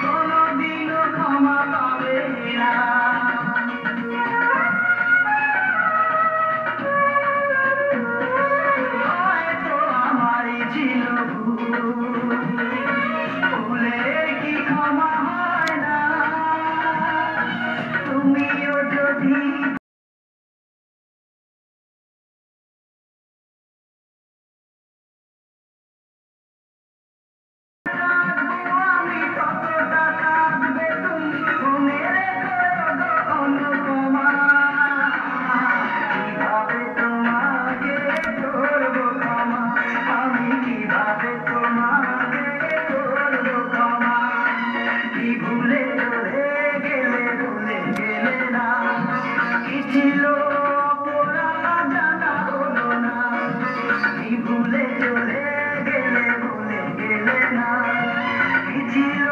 কোনোদিনও ক্ষমা পাবে না। হয়তো আমারই ছিল ভুলের কি ক্ষমা হয় না। তুমিও যদি আমি কতটা কাঁদবে তুমি মনে রেখো গো অনুপমা। কিভাবে তোমাকে করবো ক্ষমা, আমি কিভাবে তোমাকে করবো ক্ষমা। কি ভুলে চলে গেলে ভুলে গেলে না, কি ছিল অপরাধ জানা হলো না। কি ভুলে চলে গেলে ভুলে গেলে না, কি ছিল